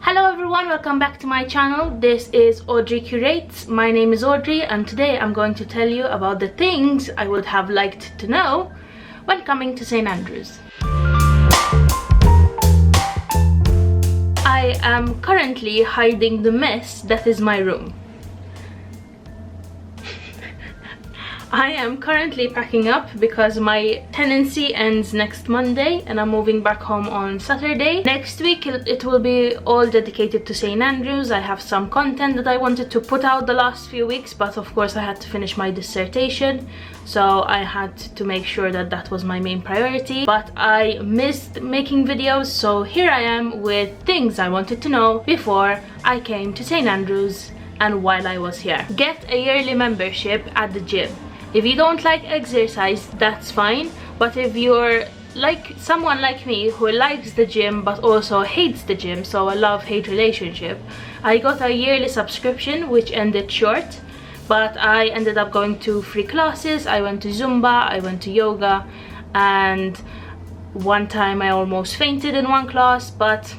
Hello everyone, welcome back to my channel. This is Audrey Curates. My name is Audrey and today I'm going to tell you about the things I would have liked to know when coming to St. Andrews. I am currently hiding the mess that is my room. I am currently packing up because my tenancy ends next Monday and I'm moving back home on Saturday. Next week it will be all dedicated to St. Andrews. I have some content that I wanted to put out the last few weeks, but of course I had to finish my dissertation, so I had to make sure that that was my main priority. But I missed making videos, so here I am with things I wanted to know before I came to St. Andrews and while I was here. Get a yearly membership at the gym. If you don't like exercise, that's fine, but if you're like someone like me who likes the gym but also hates the gym, so a love-hate relationship, I got a yearly subscription which ended short, but I ended up going to free classes. I went to Zumba, I went to yoga, and one time I almost fainted in one class, but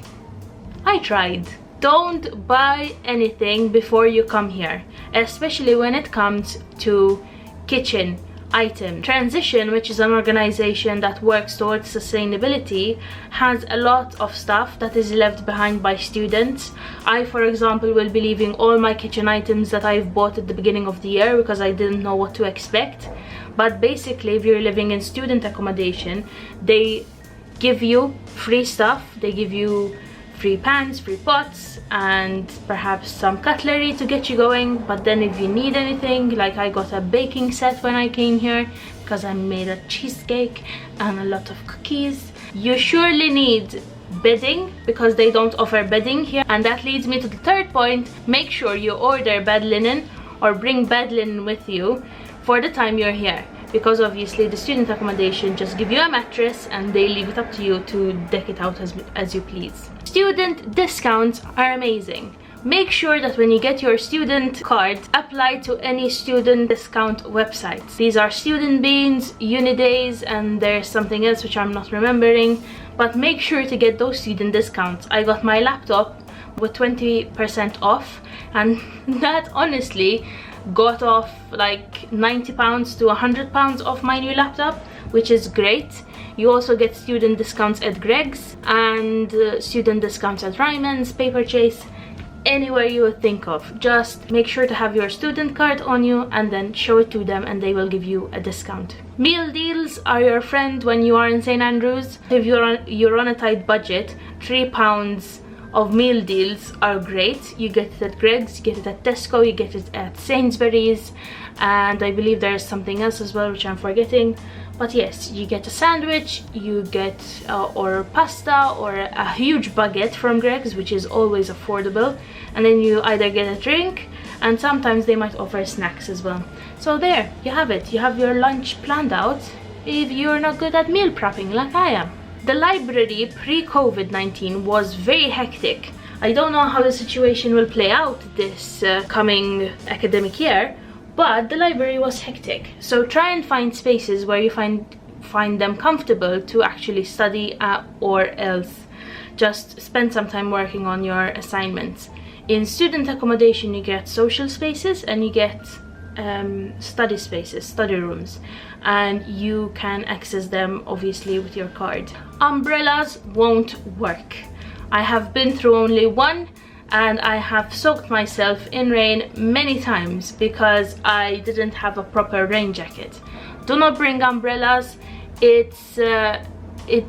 I tried. Don't buy anything before you come here, especially when it comes to kitchen item. Transition, which is an organization that works towards sustainability, has a lot of stuff that is left behind by students. I, for example, will be leaving all my kitchen items that I've bought at the beginning of the year because I didn't know what to expect. But basically, if you're living in student accommodation, they give you free stuff. They give you free pans, free pots, and perhaps some cutlery to get you going. But then if you need anything, like I got a baking set when I came here because I made a cheesecake and a lot of cookies. You surely need bedding because they don't offer bedding here. And that leads me to the third point: make sure you order bed linen or bring bed linen with you for the time you're here, because obviously the student accommodation just give you a mattress and they leave it up to you to deck it out as you please. Student discounts are amazing. Make sure that when you get your student card, apply to any student discount websites. These are Student Beans, Unidays, and there's something else which I'm not remembering, but make sure to get those student discounts. I got my laptop with 20% off, and that honestly got off like £90 to £100 off my new laptop, which is great. You also get student discounts at Greggs and student discounts at Ryman's, Paper Chase, anywhere you would think of. Just make sure to have your student card on you and then show it to them and they will give you a discount. Meal deals are your friend when you are in St. Andrews. If you're on a tight budget, £3 of meal deals are great. You get it at Greggs, you get it at Tesco, you get it at Sainsbury's, and I believe there's something else as well which I'm forgetting. But yes, you get a sandwich, you get or pasta or a huge baguette from Greggs, which is always affordable, and then you either get a drink, and sometimes they might offer snacks as well. So there, you have it. You have your lunch planned out if you're not good at meal prepping like I am. The library pre-COVID-19 was very hectic. I don't know how the situation will play out this coming academic year, but the library was hectic. So try and find spaces where you find them comfortable to actually study or else just spend some time working on your assignments. In student accommodation you get social spaces and you get study spaces, study rooms, and you can access them obviously with your card. Umbrellas won't work. I have been through only one and I have soaked myself in rain many times because I didn't have a proper rain jacket. Do not bring umbrellas. It's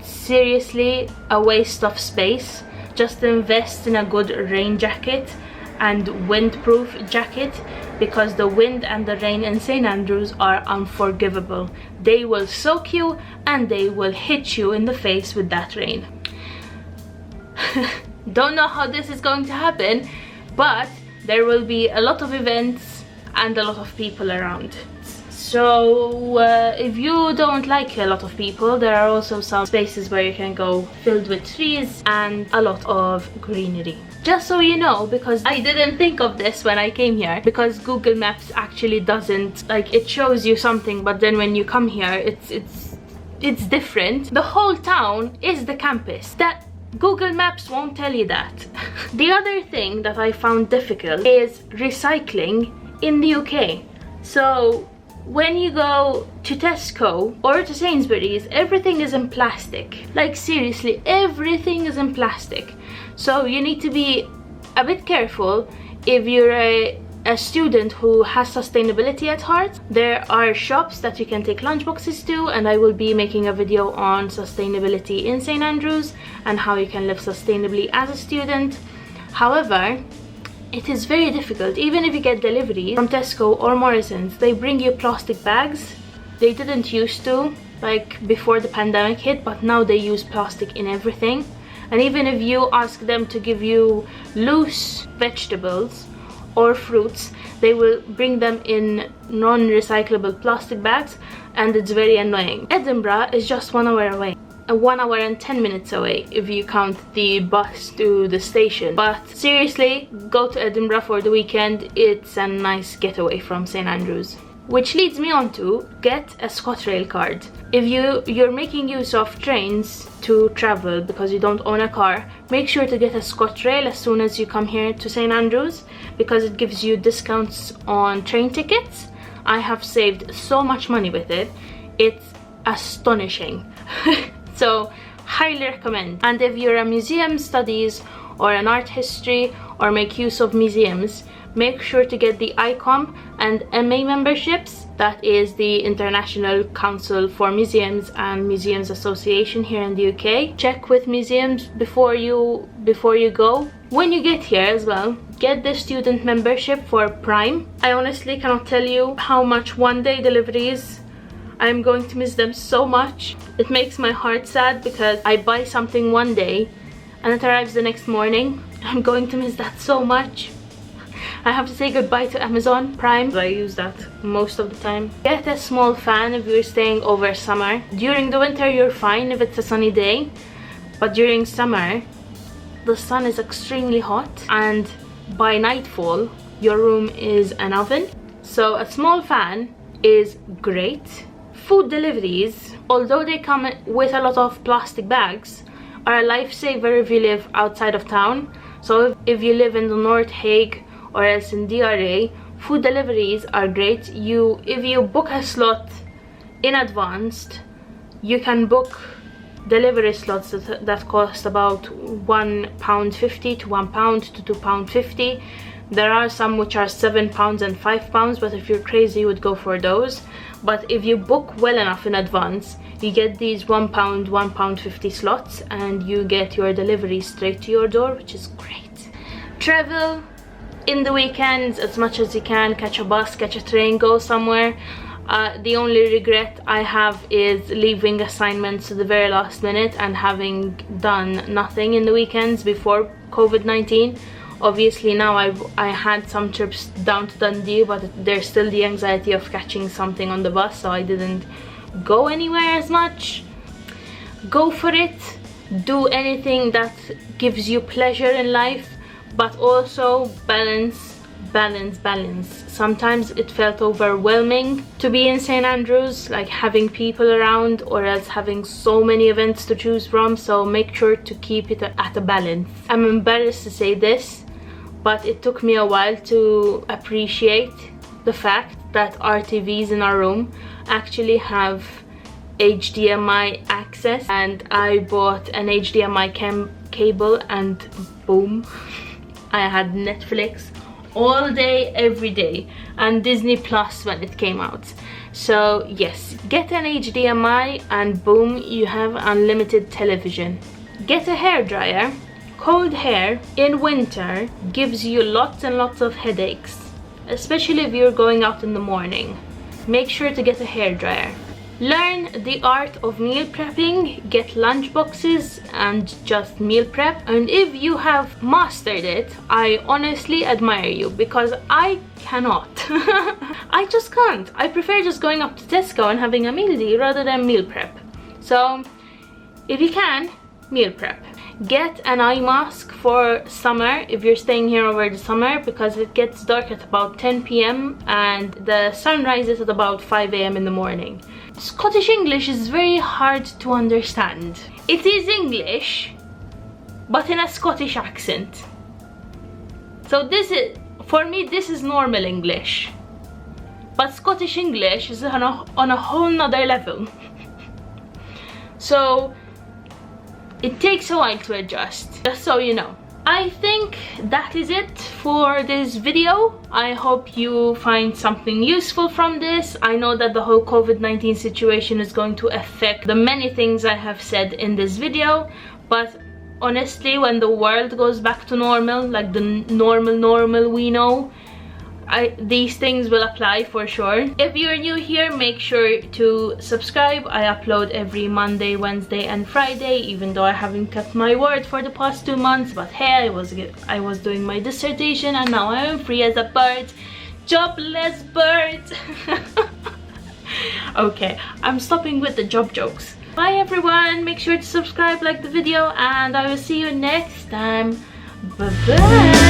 seriously a waste of space. Just invest in a good rain jacket and windproof jacket, because the wind and the rain in St. Andrews are unforgivable. They will soak you and they will hit you in the face with that rain. Don't know how this is going to happen, but there will be a lot of events and a lot of people around. So if you don't like a lot of people, there are also some spaces where you can go filled with trees and a lot of greenery. Just so you know, because I didn't think of this when I came here, because Google Maps actually doesn't, like, it shows you something, but then when you come here it's different. The whole town is the campus. That Google Maps won't tell you that. The other thing that I found difficult is recycling in the UK. So when you go to Tesco or to Sainsbury's, everything is in plastic. Like seriously, everything is in plastic. So you need to be a bit careful if you're a student who has sustainability at heart. There are shops that you can take lunchboxes to, and I will be making a video on sustainability in St. Andrews and how you can live sustainably as a student. However, it is very difficult. Even if you get deliveries from Tesco or Morrison's, they bring you plastic bags. They didn't used to, like before the pandemic hit, but now they use plastic in everything. And even if you ask them to give you loose vegetables or fruits, they will bring them in non-recyclable plastic bags, and it's very annoying. Edinburgh is just 1 hour away. 1 hour and 10 minutes away if you count the bus to the station. But seriously, go to Edinburgh for the weekend. It's a nice getaway from St. Andrews. Which leads me on to get a ScotRail card. If you're making use of trains to travel because you don't own a car, make sure to get a ScotRail as soon as you come here to St. Andrews, because it gives you discounts on train tickets. I have saved so much money with it. It's astonishing. So highly recommend. And if you're a museum studies or an art history or make use of museums, make sure to get the ICOM and MA memberships. That is the International Council for Museums and Museums Association here in the UK. Check with museums before you go. When you get here as well, get the student membership for Prime. I honestly cannot tell you how much one-day deliveries. I'm going to miss them so much. It makes my heart sad because I buy something one day and it arrives the next morning. I'm going to miss that so much. I have to say goodbye to Amazon Prime. I use that most of the time. Get a small fan if you're staying over summer. During the winter you're fine if it's a sunny day, but during summer the sun is extremely hot and by nightfall your room is an oven. So a small fan is great. Food deliveries, although they come with a lot of plastic bags, are a lifesaver if you live outside of town. So if you live in the North Hague or else in DRA, food deliveries are great. If you book a slot in advance, you can book delivery slots that cost about £1.50 to £1 to £2.50. There are some which are £7 and £5, but if you're crazy you would go for those. But if you book well enough in advance, you get these £1, £1.50 slots, and you get your delivery straight to your door, which is great. Travel in the weekends as much as you can. Catch a bus, catch a train, go somewhere. The only regret I have is leaving assignments to the very last minute and having done nothing in the weekends before COVID-19. Obviously now I had some trips down to Dundee, but there's still the anxiety of catching something on the bus, so I didn't go anywhere as much. Go for it. Do anything that gives you pleasure in life, but also balance. Sometimes it felt overwhelming to be in St. Andrews, like having people around or else having so many events to choose from, so make sure to keep it at a balance. I'm embarrassed to say this, but it took me a while to appreciate the fact that our TVs in our room actually have HDMI access, and I bought an HDMI cable and boom, I had Netflix all day every day and Disney Plus when it came out. So yes, get an HDMI and boom, you have unlimited television. Get a hairdryer. Cold hair in winter gives you lots and lots of headaches, especially if you're going out in the morning. Make sure to get a hairdryer. Learn the art of meal prepping. Get lunch boxes and just meal prep. And if you have mastered it, I honestly admire you, because I cannot. I just can't. I prefer just going up to Tesco and having a meal deal rather than meal prep. So if you can, meal prep. Get an eye mask for summer if you're staying here over the summer, because it gets dark at about 10 p.m. and the sun rises at about 5 a.m. in the morning. Scottish English is very hard to understand. It is English, but in a Scottish accent. So this is, for me, this is normal English. But Scottish English is on a whole nother level. So it takes a while to adjust, just so you know. I think that is it for this video. I hope you find something useful from this. I know that the whole COVID-19 situation is going to affect the many things I have said in this video, but honestly, when the world goes back to normal, like the normal we know, these things will apply for sure. If you're new here, make sure to subscribe. I upload every Monday, Wednesday and Friday, even though I haven't kept my word for the past 2 months. But hey, I was doing my dissertation and now I am free as a bird. Jobless bird. Okay, I'm stopping with the job jokes. Bye everyone, make sure to subscribe, like the video, and I will see you next time. Bye bye.